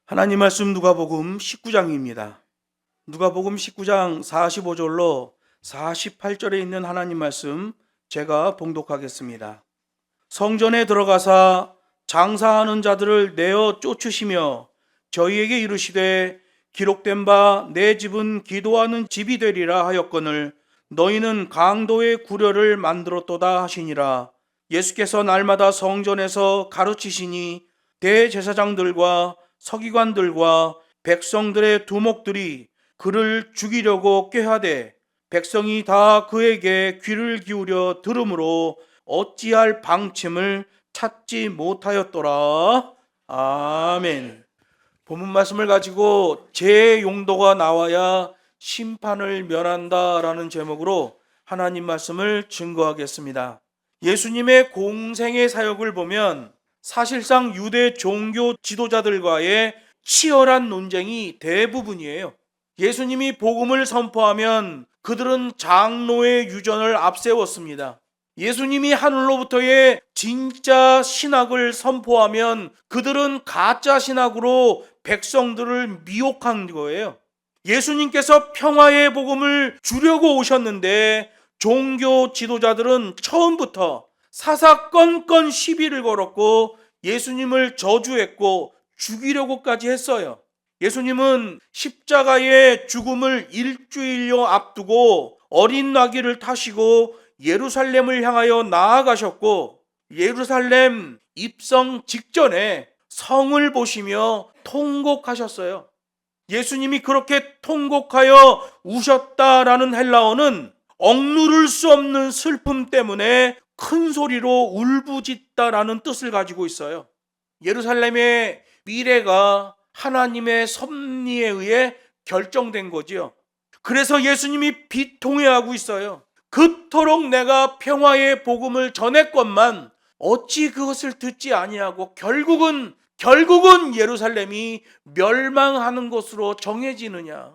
하나님 말씀 누가복음 19장입니다. 누가복음 19장 45절로 48절에 있는 하나님 말씀 제가 봉독하겠습니다. 성전에 들어가사 장사하는 자들을 내어 쫓으시며 저희에게 이르시되 기록된 바 내 집은 기도하는 집이 되리라 하였거늘 너희는 강도의 구려를 만들었도다 하시니라. 예수께서 날마다 성전에서 가르치시니 대제사장들과 서기관들과 백성들의 두목들이 그를 죽이려고 꾀하되 백성이 다 그에게 귀를 기울여 들으므로 어찌할 방침을 찾지 못하였더라. 아멘. 본문 말씀을 가지고 제 용도가 나와야 심판을 면한다라는 제목으로 하나님 말씀을 증거하겠습니다. 예수님의 공생의 사역을 보면 사실상 유대 종교 지도자들과의 치열한 논쟁이 대부분이에요. 예수님이 복음을 선포하면 그들은 장로의 유전을 앞세웠습니다. 예수님이 하늘로부터의 진짜 신학을 선포하면 그들은 가짜 신학으로 백성들을 미혹한 거예요. 예수님께서 평화의 복음을 주려고 오셨는데 종교 지도자들은 처음부터 사사건건 시비를 걸었고 예수님을 저주했고 죽이려고까지 했어요. 예수님은 십자가의 죽음을 일주일여 앞두고 어린 나귀를 타시고 예루살렘을 향하여 나아가셨고 예루살렘 입성 직전에 성을 보시며 통곡하셨어요. 예수님이 그렇게 통곡하여 우셨다라는 헬라어는 억누를 수 없는 슬픔 때문에 큰 소리로 울부짖다라는 뜻을 가지고 있어요. 예루살렘의 미래가 하나님의 섭리에 의해 결정된 거지요. 그래서 예수님이 비통해하고 있어요. 그토록 내가 평화의 복음을 전했건만 어찌 그것을 듣지 아니하고 결국은 예루살렘이 멸망하는 것으로 정해지느냐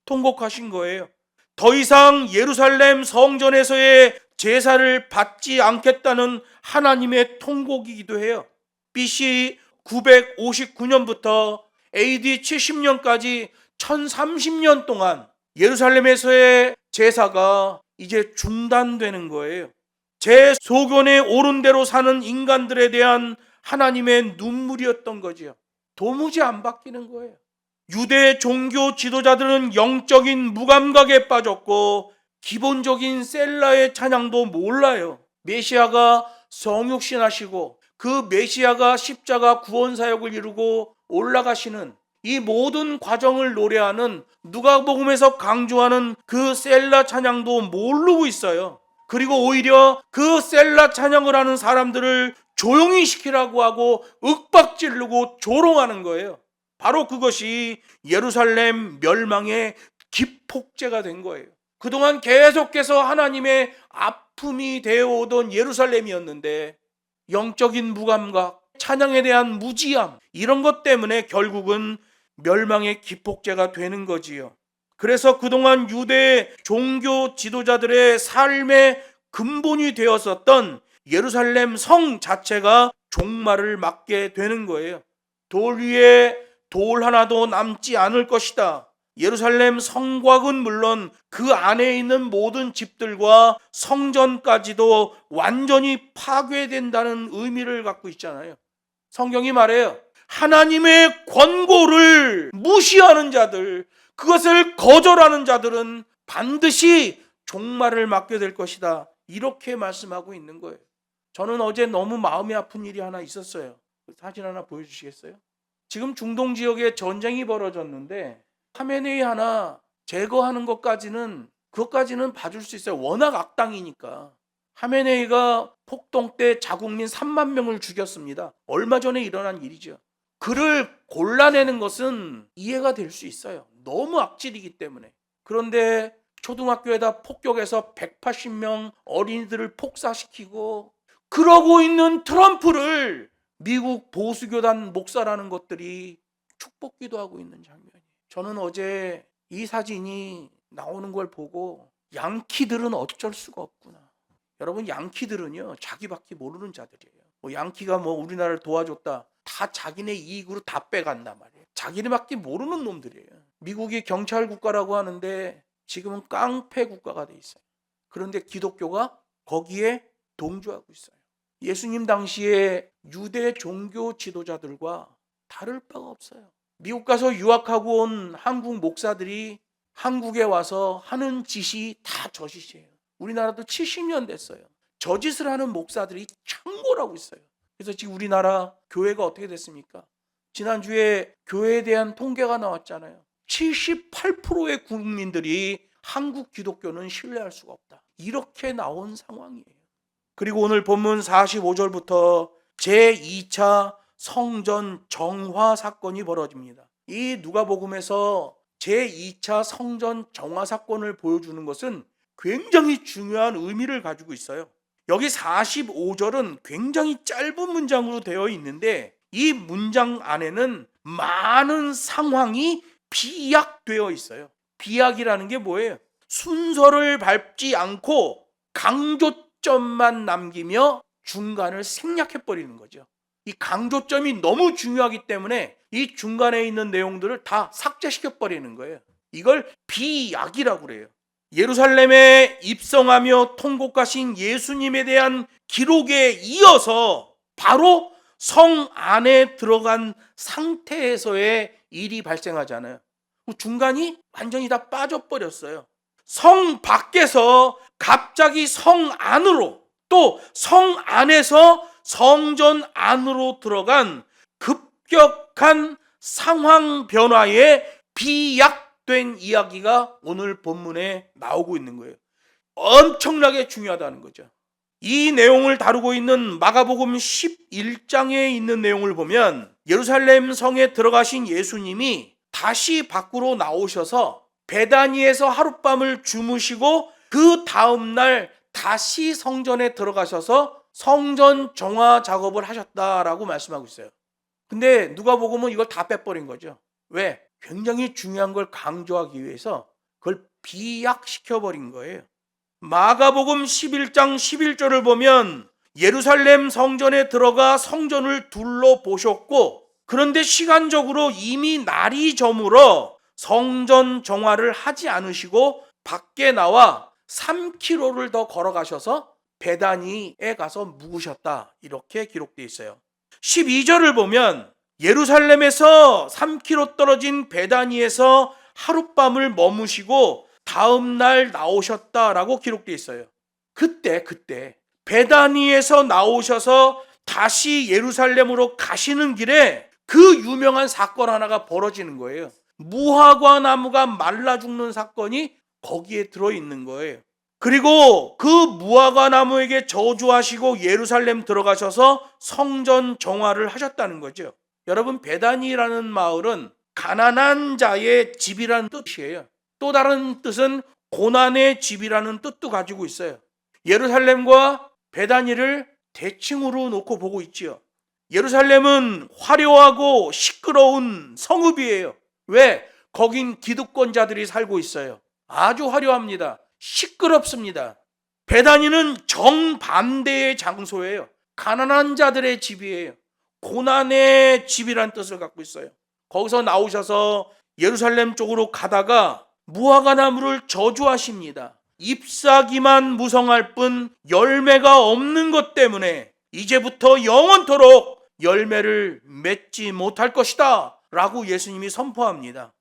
통곡하신 거예요. 더 이상 예루살렘 성전에서의 제사를 받지 않겠다는 하나님의 통곡이기도 해요. BC 959년부터 AD 70년까지 1030년 동안 예루살렘에서의 제사가 이제 중단되는 거예요. 제 소견에 옳은 대로 사는 인간들에 대한 하나님의 눈물이었던 거죠. 도무지 안 바뀌는 거예요. 유대 종교 지도자들은 영적인 무감각에 빠졌고 기본적인 셀라의 찬양도 몰라요. 메시아가 성육신하시고 그 메시아가 십자가 구원사역을 이루고 올라가시는 이 모든 과정을 노래하는 누가복음에서 강조하는 그 셀라 찬양도 모르고 있어요. 그리고 오히려 그 셀라 찬양을 하는 사람들을 조용히 시키라고 하고 윽박지르고 조롱하는 거예요. 바로 그것이 예루살렘 멸망의 기폭제가 된 거예요. 그동안 계속해서 하나님의 아픔이 되어오던 예루살렘이었는데 영적인 무감각, 찬양에 대한 무지함 이런 것 때문에 결국은 멸망의 기폭제가 되는 거지요. 그래서 그동안 유대 종교 지도자들의 삶의 근본이 되었었던 예루살렘 성 자체가 종말을 맞게 되는 거예요. 돌 위에 돌 하나도 남지 않을 것이다. 예루살렘 성곽은 물론 그 안에 있는 모든 집들과 성전까지도 완전히 파괴된다는 의미를 갖고 있잖아요. 성경이 말해요. 하나님의 권고를 무시하는 자들, 그것을 거절하는 자들은 반드시 종말을 맞게 될 것이다. 이렇게 말씀하고 있는 거예요. 저는 어제 너무 마음이 아픈 일이 하나 있었어요. 사진 하나 보여주시겠어요? 지금 중동 지역에 전쟁이 벌어졌는데 카메네이 하나 제거하는 그것까지는 봐줄 수 있어요. 워낙 악당이니까. 하메네이가 폭동 때 자국민 3만 명을 죽였습니다. 얼마 전에 일어난 일이죠. 그를 골라내는 것은 이해가 될 수 있어요. 너무 악질이기 때문에. 그런데 초등학교에다 폭격해서 180명 어린이들을 폭사시키고 그러고 있는 트럼프를 미국 보수교단 목사라는 것들이 축복기도 하고 있는 장면이에요. 저는 어제 이 사진이 나오는 걸 보고 양키들은 어쩔 수가 없구나. 여러분, 양키들은요 자기밖에 모르는 자들이에요. 양키가 우리나라를 도와줬다 다 자기네 이익으로 다 빼간단 말이에요. 자기네밖에 모르는 놈들이에요. 미국이 경찰 국가라고 하는데 지금은 깡패 국가가 돼 있어요. 그런데 기독교가 거기에 동조하고 있어요. 예수님 당시에 유대 종교 지도자들과 다를 바가 없어요. 미국 가서 유학하고 온 한국 목사들이 한국에 와서 하는 짓이 다 저 짓이에요. 우리나라도 70년 됐어요. 저 짓을 하는 목사들이 창궐하고 있어요. 그래서 지금 우리나라 교회가 어떻게 됐습니까? 지난주에 교회에 대한 통계가 나왔잖아요. 78%의 국민들이 한국 기독교는 신뢰할 수가 없다. 이렇게 나온 상황이에요. 그리고 오늘 본문 45절부터 제2차 성전 정화 사건이 벌어집니다. 이 누가복음에서 제2차 성전 정화 사건을 보여주는 것은 굉장히 중요한 의미를 가지고 있어요. 여기 45절은 굉장히 짧은 문장으로 되어 있는데 이 문장 안에는 많은 상황이 비약되어 있어요. 비약이라는 게 뭐예요? 순서를 밟지 않고 강조점만 남기며 중간을 생략해버리는 거죠. 이 강조점이 너무 중요하기 때문에 이 중간에 있는 내용들을 다 삭제시켜버리는 거예요. 이걸 비약이라고 그래요. 예루살렘에 입성하며 통곡하신 예수님에 대한 기록에 이어서 바로 성 안에 들어간 상태에서의 일이 발생하잖아요. 중간이 완전히 다 빠져버렸어요. 성 밖에서 갑자기 성 안으로, 또 성 안에서 성전 안으로 들어간 급격한 상황 변화에 비약된 이야기가 오늘 본문에 나오고 있는 거예요. 엄청나게 중요하다는 거죠. 이 내용을 다루고 있는 마가복음 11장에 있는 내용을 보면 예루살렘 성에 들어가신 예수님이 다시 밖으로 나오셔서 베다니에서 하룻밤을 주무시고 그 다음날 다시 성전에 들어가셔서 성전 정화 작업을 하셨다라고 말씀하고 있어요. 근데 누가복음은 이걸 다 빼버린 거죠. 왜? 굉장히 중요한 걸 강조하기 위해서 그걸 비약시켜버린 거예요. 마가복음 11장 11절을 보면 예루살렘 성전에 들어가 성전을 둘러보셨고, 그런데 시간적으로 이미 날이 저물어 성전 정화를 하지 않으시고 밖에 나와 3km를 더 걸어가셔서 베다니에 가서 묵으셨다, 이렇게 기록되어 있어요. 12절을 보면 예루살렘에서 3km 떨어진 베다니에서 하룻밤을 머무시고 다음 날 나오셨다라고 기록되어 있어요. 그때 베다니에서 나오셔서 다시 예루살렘으로 가시는 길에 그 유명한 사건 하나가 벌어지는 거예요. 무화과 나무가 말라 죽는 사건이 거기에 들어있는 거예요. 그리고 그 무화과 나무에게 저주하시고 예루살렘 들어가셔서 성전 정화를 하셨다는 거죠. 여러분, 베다니라는 마을은 가난한 자의 집이라는 뜻이에요. 또 다른 뜻은 고난의 집이라는 뜻도 가지고 있어요. 예루살렘과 베다니를 대칭으로 놓고 보고 있지요. 예루살렘은 화려하고 시끄러운 성읍이에요. 왜? 거긴 기득권자들이 살고 있어요. 아주 화려합니다. 시끄럽습니다. 베다니는 정반대의 장소예요. 가난한 자들의 집이에요. 고난의 집이란 뜻을 갖고 있어요. 거기서 나오셔서 예루살렘 쪽으로 가다가 무화과 나무를 저주하십니다. 잎사귀만 무성할 뿐 열매가 없는 것 때문에 이제부터 영원토록 열매를 맺지 못할 것이다 라고 예수님이 선포합니다.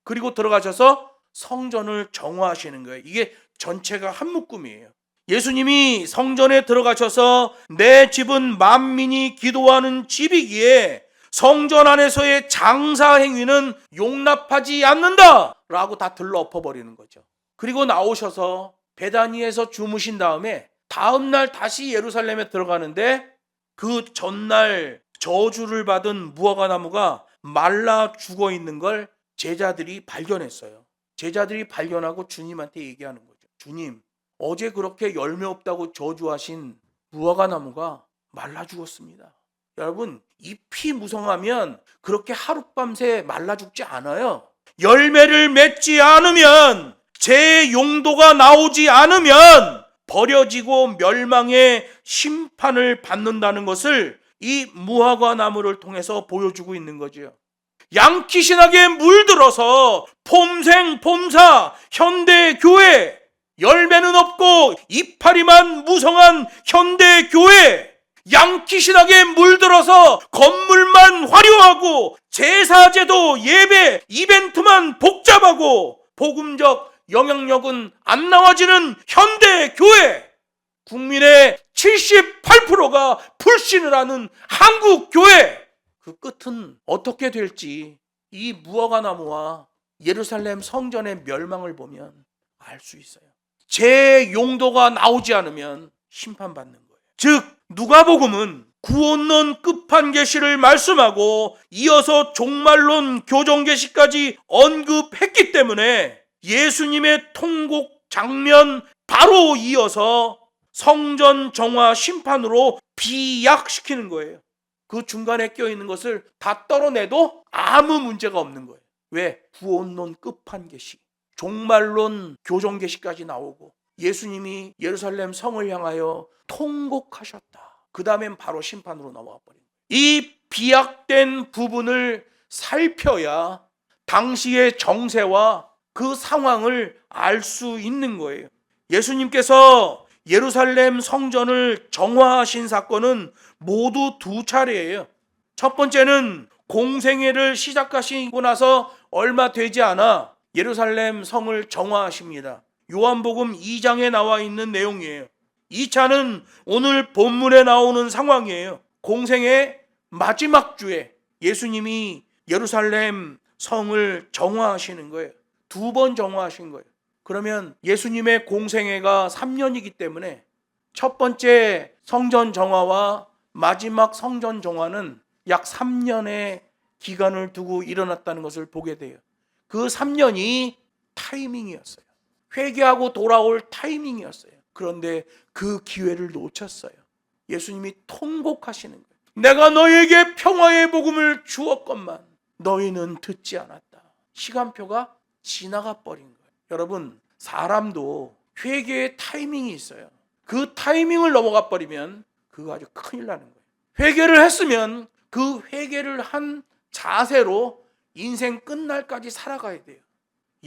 그리고 들어가셔서 성전을 정화하시는 거예요. 이게 전체가 한 묶음이에요. 예수님이 성전에 들어가셔서 내 집은 만민이 기도하는 집이기에 성전 안에서의 장사 행위는 용납하지 않는다 라고 다 들러 엎어버리는 거죠. 그리고 나오셔서 베다니에서 주무신 다음에 다음날 다시 예루살렘에 들어가는데 그 전날 저주를 받은 무화과 나무가 말라 죽어 있는 걸 제자들이 발견했어요. 제자들이 발견하고 주님한테 얘기하는 거죠. 주님, 어제 그렇게 열매 없다고 저주하신 무화과 나무가 말라 죽었습니다. 여러분, 잎이 무성하면 그렇게 하룻밤새 말라 죽지 않아요. 열매를 맺지 않으면, 제 용도가 나오지 않으면 버려지고 멸망의 심판을 받는다는 것을 이 무화과 나무를 통해서 보여주고 있는 거죠. 양키신학에 물들어서 폼생 폼사 현대교회, 열매는 없고 이파리만 무성한 현대교회, 양키신학에 물들어서 건물만 화려하고 제사제도 예배 이벤트만 복잡하고 복음적 영향력은 안 나와지는 현대교회, 국민의 78%가 불신을 하는 한국교회, 그 끝은 어떻게 될지 이 무화과 나무와 예루살렘 성전의 멸망을 보면 알 수 있어요. 제 용도가 나오지 않으면 심판받는 거예요. 즉 누가복음은 구원론 끝판계시를 말씀하고 이어서 종말론 교정계시까지 언급했기 때문에 예수님의 통곡 장면 바로 이어서 성전 정화 심판으로 비약시키는 거예요. 그 중간에 껴있는 것을 다 떨어내도 아무 문제가 없는 거예요. 왜? 구원론 끝판계시, 종말론 교정계시까지 나오고 예수님이 예루살렘 성을 향하여 통곡하셨다. 그 다음엔 바로 심판으로 넘어가 버린 거예요. 이 비약된 부분을 살펴야 당시의 정세와 그 상황을 알 수 있는 거예요. 예수님께서 예루살렘 성전을 정화하신 사건은 모두 두 차례예요. 첫 번째는 공생애를 시작하시고 나서 얼마 되지 않아 예루살렘 성을 정화하십니다. 요한복음 2장에 나와 있는 내용이에요. 2차는 오늘 본문에 나오는 상황이에요. 공생의 마지막 주에 예수님이 예루살렘 성을 정화하시는 거예요. 두 번 정화하신 거예요. 그러면 예수님의 공생애가 3년이기 때문에 첫 번째 성전 정화와 마지막 성전 정화는 약 3년의 기간을 두고 일어났다는 것을 보게 돼요. 그 3년이 타이밍이었어요. 회개하고 돌아올 타이밍이었어요. 그런데 그 기회를 놓쳤어요. 예수님이 통곡하시는 거예요. 내가 너에게 평화의 복음을 주었건만 너희는 듣지 않았다. 시간표가 지나가 버린 거예요. 여러분, 사람도 회개의 타이밍이 있어요. 그 타이밍을 넘어가 버리면 그거 아주 큰일 나는 거예요. 회개를 했으면 그 회개를 한 자세로 인생 끝날까지 살아가야 돼요.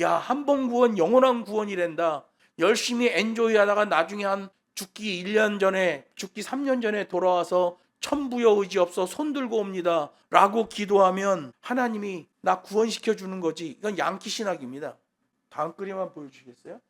야, 한 번 구원 영원한 구원이란다. 열심히 엔조이 하다가 나중에 한 죽기 1년 전에, 죽기 3년 전에 돌아와서 천부여 의지 없어 손 들고 옵니다 라고 기도하면 하나님이 나 구원시켜 주는 거지. 이건 양키 신학입니다. 다음 그림만 보여주시겠어요?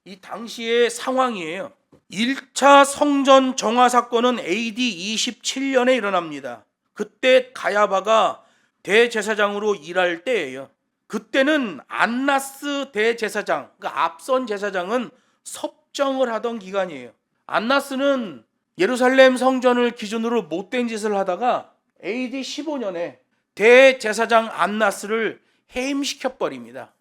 이 당시의 상황이에요. 1차 성전 정화 사건은 AD 27년에 일어납니다. 그때 가야바가 대제사장으로 일할 때예요. 그때는 안나스 대제사장, 그러니까 앞선 제사장은 섭정을 하던 기간이에요. 안나스는 예루살렘 성전을 기준으로 못된 짓을 하다가 AD 15년에 대제사장 안나스를 해임시켜 버립니다.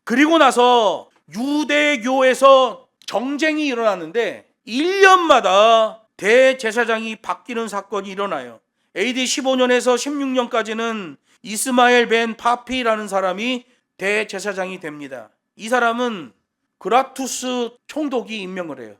그리고 나서 유대교에서 정쟁이 일어나는데 1년마다 대제사장이 바뀌는 사건이 일어나요. AD 15년에서 16년까지는 이스마엘 벤 파피라는 사람이 대제사장이 됩니다. 이 사람은 그라투스 총독이 임명을 해요.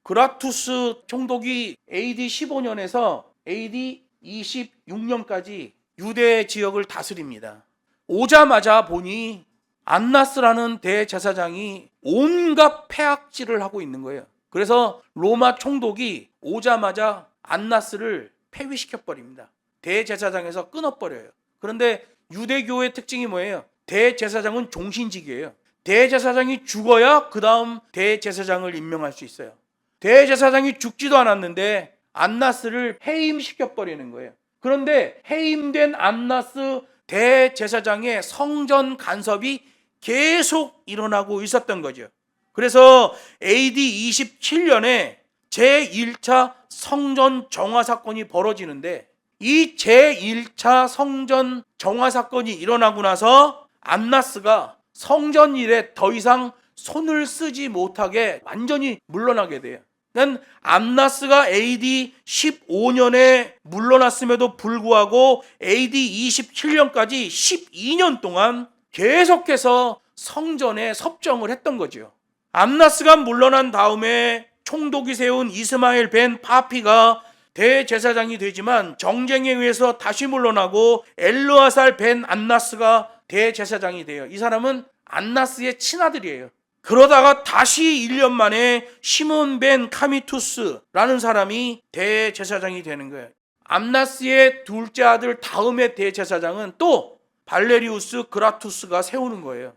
그라투스 총독이 AD 15년에서 AD 26년까지 유대 지역을 다스립니다. 오자마자 보니 안나스라는 대제사장이 온갖 폐악질을 하고 있는 거예요. 그래서 로마 총독이 오자마자 안나스를 폐위시켜 버립니다. 대제사장에서 끊어버려요. 그런데 유대교의 특징이 뭐예요? 대제사장은 종신직이에요. 대제사장이 죽어야 그 다음 대제사장을 임명할 수 있어요. 대제사장이 죽지도 않았는데 안나스를 해임시켜 버리는 거예요. 그런데 해임된 안나스 대제사장의 성전 간섭이 계속 일어나고 있었던 거죠. 그래서 AD 27년에 제1차 성전 정화 사건이 벌어지는데 이 제1차 성전 정화 사건이 일어나고 나서 안나스가 성전 일에 더 이상 손을 쓰지 못하게 완전히 물러나게 돼요. 그러니까 안나스가 AD 15년에 물러났음에도 불구하고 AD 27년까지 12년 동안 계속해서 성전에 섭정을 했던 거죠. 안나스가 물러난 다음에 총독이 세운 이스마엘 벤 파피가 대제사장이 되지만 정쟁에 의해서 다시 물러나고 엘르아살 벤 안나스가 대제사장이 돼요. 이 사람은 안나스의 친아들이에요. 그러다가 다시 1년 만에 시몬 벤 카미투스라는 사람이 대제사장이 되는 거예요. 안나스의 둘째 아들 다음의 대제사장은 또 발레리우스 그라투스가 세우는 거예요.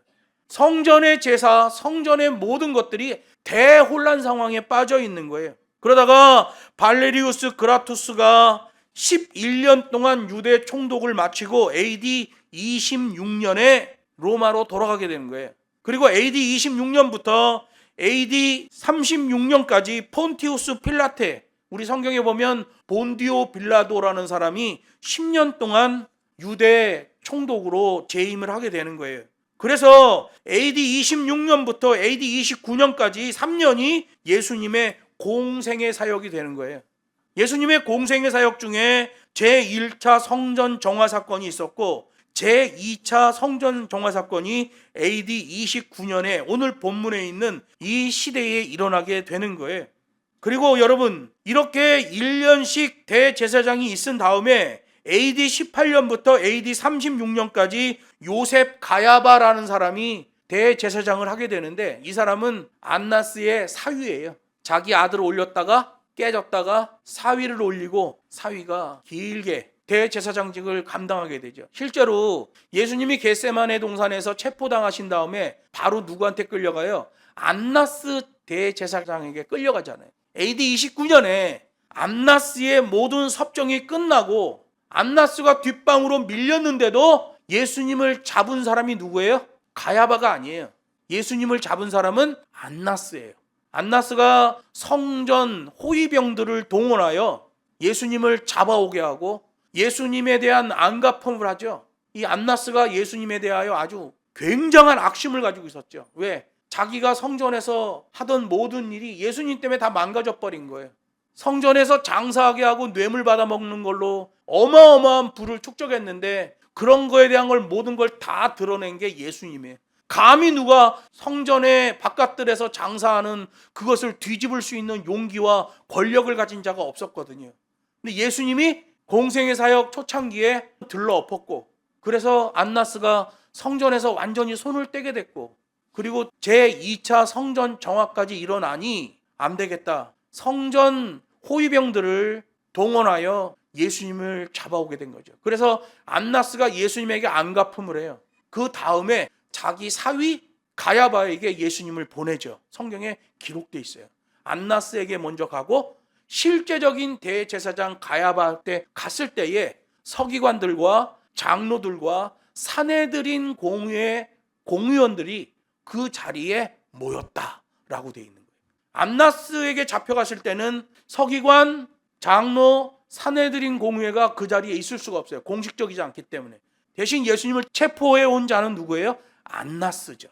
성전의 제사, 성전의 모든 것들이 대혼란 상황에 빠져 있는 거예요. 그러다가 발레리우스 그라투스가 11년 동안 유대 총독을 마치고 AD 26년에 로마로 돌아가게 되는 거예요. 그리고 AD 26년부터 AD 36년까지 폰티우스 필라테, 우리 성경에 보면 본디오 빌라도라는 사람이 10년 동안 유대 총독으로 재임을 하게 되는 거예요. 그래서 AD 26년부터 AD 29년까지 3년이 예수님의 공생의 사역이 되는 거예요. 예수님의 공생의 사역 중에 제1차 성전 정화 사건이 있었고 제2차 성전 정화 사건이 AD 29년에 오늘 본문에 있는 이 시대에 일어나게 되는 거예요. 그리고 여러분, 이렇게 1년씩 대제사장이 있은 다음에 AD 18년부터 AD 36년까지 요셉 가야바라는 사람이 대제사장을 하게 되는데, 이 사람은 안나스의 사위예요. 자기 아들을 올렸다가 깨졌다가 사위를 올리고 사위가 길게 대제사장직을 감당하게 되죠. 실제로 예수님이 겟세마네 동산에서 체포당하신 다음에 바로 누구한테 끌려가요? 안나스 대제사장에게 끌려가잖아요. AD 29년에 안나스의 모든 섭정이 끝나고 안나스가 뒷방으로 밀렸는데도 예수님을 잡은 사람이 누구예요? 가야바가 아니에요. 예수님을 잡은 사람은 안나스예요. 안나스가 성전 호위병들을 동원하여 예수님을 잡아오게 하고 예수님에 대한 안가품을 하죠. 이 안나스가 예수님에 대하여 아주 굉장한 악심을 가지고 있었죠. 왜? 자기가 성전에서 하던 모든 일이 예수님 때문에 다 망가져 버린 거예요. 성전에서 장사하게 하고 뇌물 받아먹는 걸로 어마어마한 부를 축적했는데 그런 거에 대한 걸 모든 걸 다 드러낸 게 예수님이에요. 감히 누가 성전의 바깥들에서 장사하는 그것을 뒤집을 수 있는 용기와 권력을 가진 자가 없었거든요. 근데 예수님이 공생의 사역 초창기에 들러엎었고, 그래서 안나스가 성전에서 완전히 손을 떼게 됐고, 그리고 제2차 성전 정화까지 일어나니 안 되겠다. 성전 호위병들을 동원하여 예수님을 잡아오게 된 거죠. 그래서 안나스가 예수님에게 안가품을 해요. 그 다음에 자기 사위 가야바에게 예수님을 보내죠. 성경에 기록되어 있어요. 안나스에게 먼저 가고 실제적인 대제사장 가야바 때 갔을 때에 서기관들과 장로들과 사내들인 공회의 공의원들이 그 자리에 모였다라고 되어 있는 거예요. 안나스에게 잡혀갔을 때는 서기관, 장로, 사내들인 공회가 그 자리에 있을 수가 없어요. 공식적이지 않기 때문에. 대신 예수님을 체포해 온 자는 누구예요? 안나스죠.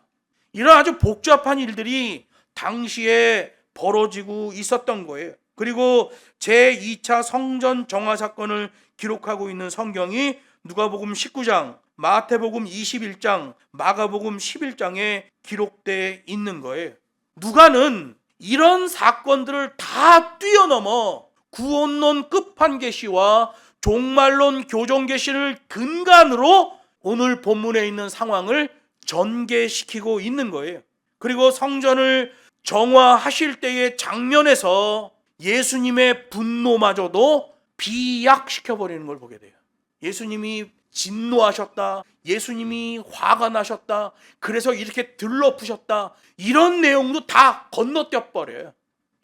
이런 아주 복잡한 일들이 당시에 벌어지고 있었던 거예요. 그리고 제2차 성전 정화 사건을 기록하고 있는 성경이 누가복음 19장, 마태복음 21장, 마가복음 11장에 기록되어 있는 거예요. 누가는 이런 사건들을 다 뛰어넘어 구원론 끝판계시와 종말론 교정계시를 근간으로 오늘 본문에 있는 상황을 전개시키고 있는 거예요. 그리고 성전을 정화하실 때의 장면에서 예수님의 분노마저도 비약시켜버리는 걸 보게 돼요. 예수님이 진노하셨다, 예수님이 화가 나셨다, 그래서 이렇게 들러푸셨다, 이런 내용도 다 건너뛰어 버려요.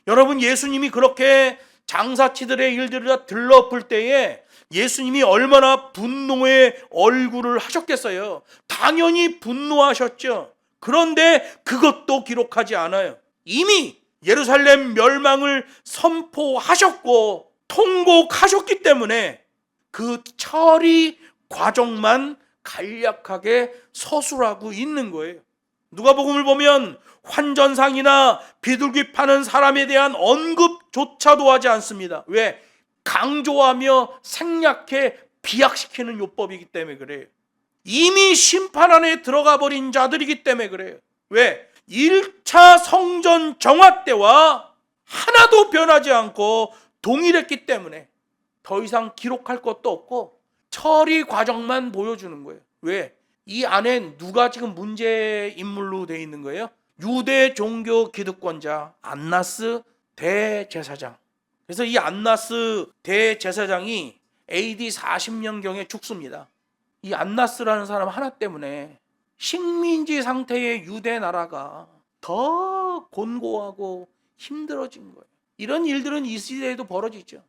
여러분, 예수님이 그렇게 장사치들의 일들을 다 들러풀 때에 예수님이 얼마나 분노의 얼굴을 하셨겠어요. 당연히 분노하셨죠. 그런데 그것도 기록하지 않아요. 이미 예루살렘 멸망을 선포하셨고 통곡하셨기 때문에 그 처리 과정만 간략하게 서술하고 있는 거예요. 누가복음을 보면 환전상이나 비둘기 파는 사람에 대한 언급조차도 하지 않습니다. 왜? 강조하며 생략해 비약시키는 율법이기 때문에 그래요. 이미 심판 안에 들어가 버린 자들이기 때문에 그래요. 왜? 1차 성전 정화 때와 하나도 변하지 않고 동일했기 때문에. 더 이상 기록할 것도 없고 처리 과정만 보여주는 거예요. 왜? 이 안에 누가 지금 문제 인물로 되어 있는 거예요? 유대 종교 기득권자 안나스 대제사장. 그래서 이 안나스 대제사장이 AD 40년경에 죽습니다. 이 안나스라는 사람 하나 때문에 식민지 상태의 유대 나라가 더 곤고하고 힘들어진 거예요. 이런 일들은 이 시대에도 벌어지죠.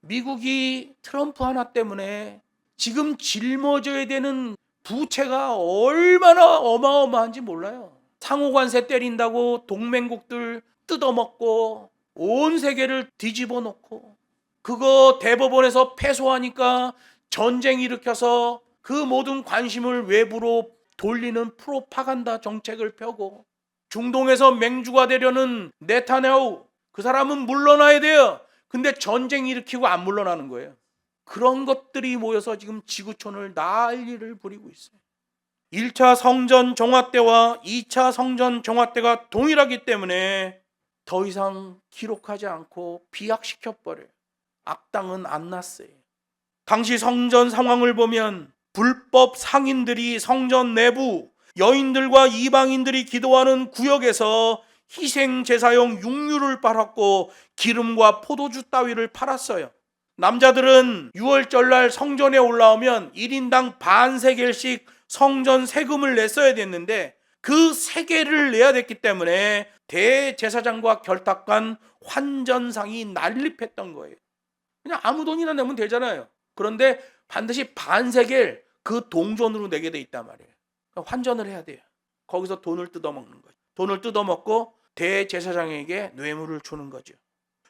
미국이 트럼프 하나 때문에 지금 짊어져야 되는 부채가 얼마나 어마어마한지 몰라요. 상호관세 때린다고 동맹국들 뜯어먹고 온 세계를 뒤집어 놓고 그거 대법원에서 패소하니까 전쟁 일으켜서 그 모든 관심을 외부로 돌리는 프로파간다 정책을 펴고 중동에서 맹주가 되려는 네타냐후 그 사람은 물러나야 돼요. 근데 전쟁 일으키고 안 물러나는 거예요. 그런 것들이 모여서 지금 지구촌을 난리를 부리고 있어요. 1차 성전 정화 때와 2차 성전 정화 때가 동일하기 때문에 더 이상 기록하지 않고 비약시켜버려요. 악당은 안나스예요. 당시 성전 상황을 보면 불법 상인들이 성전 내부 여인들과 이방인들이 기도하는 구역에서 희생 제사용 육류를 팔았고 기름과 포도주 따위를 팔았어요. 남자들은 6월절날 성전에 올라오면 1인당 반세겔씩 성전 세금을 냈어야 됐는데 그 세겔을 내야 됐기 때문에 대제사장과 결탁한 환전상이 난립했던 거예요. 그냥 아무 돈이나 내면 되잖아요. 그런데 반드시 반세겔 그 동전으로 내게 돼 있단 말이에요. 그러니까 환전을 해야 돼요. 거기서 돈을 뜯어먹는 거죠. 돈을 뜯어먹고 대제사장에게 뇌물을 주는 거죠.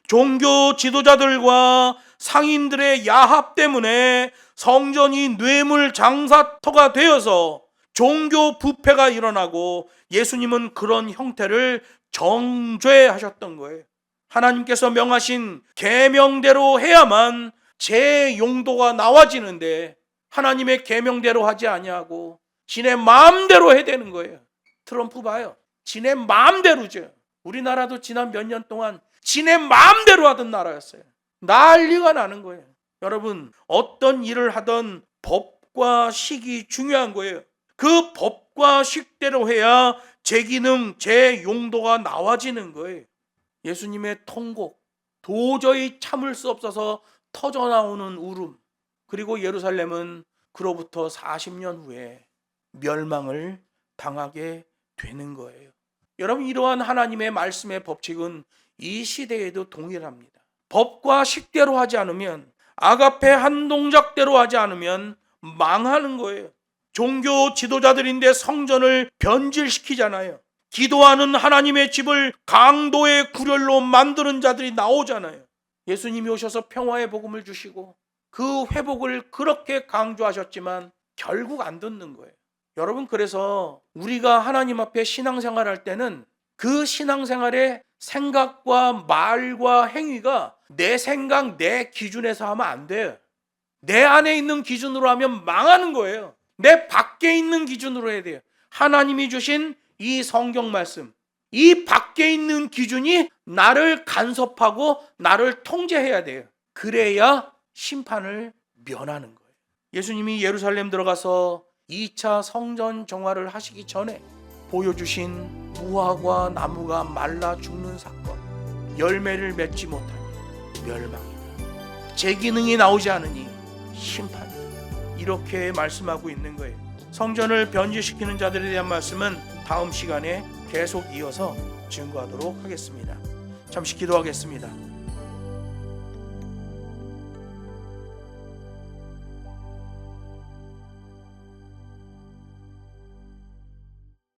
종교 지도자들과 상인들의 야합 때문에 성전이 뇌물 장사터가 되어서 종교 부패가 일어나고 예수님은 그런 형태를 정죄하셨던 거예요. 하나님께서 명하신 계명대로 해야만 제 용도가 나와지는데 하나님의 계명대로 하지 아니하고 지네 마음대로 해야 되는 거예요. 트럼프 봐요. 지네 마음대로죠. 우리나라도 지난 몇 년 동안 지네 마음대로 하던 나라였어요. 난리가 나는 거예요. 여러분, 어떤 일을 하던 법과 식이 중요한 거예요. 그 법과 식대로 해야 제 기능, 제 용도가 나와지는 거예요. 예수님의 통곡, 도저히 참을 수 없어서 터져나오는 울음, 그리고 예루살렘은 그로부터 40년 후에 멸망을 당하게 되는 거예요. 여러분, 이러한 하나님의 말씀의 법칙은 이 시대에도 동일합니다. 법과 식대로 하지 않으면, 아가페 한 동작대로 하지 않으면 망하는 거예요. 종교 지도자들인데 성전을 변질시키잖아요. 기도하는 하나님의 집을 강도의 구렬로 만드는 자들이 나오잖아요. 예수님이 오셔서 평화의 복음을 주시고 그 회복을 그렇게 강조하셨지만 결국 안 듣는 거예요. 여러분, 그래서 우리가 하나님 앞에 신앙생활할 때는 그 신앙생활의 생각과 말과 행위가 내 생각, 내 기준에서 하면 안 돼요. 내 안에 있는 기준으로 하면 망하는 거예요. 내 밖에 있는 기준으로 해야 돼요. 하나님이 주신 이 성경 말씀, 이 밖에 있는 기준이 나를 간섭하고 나를 통제해야 돼요. 그래야 심판을 면하는 거예요. 예수님이 예루살렘 들어가서 2차 성전 정화를 하시기 전에 보여주신 무화과 나무가 말라 죽는 사건, 열매를 맺지 못하니 멸망이다, 제 기능이 나오지 않으니 심판이다, 이렇게 말씀하고 있는 거예요. 성전을 변질시키는 자들에 대한 말씀은 다음 시간에 계속 이어서 증거하도록 하겠습니다. 잠시 기도하겠습니다.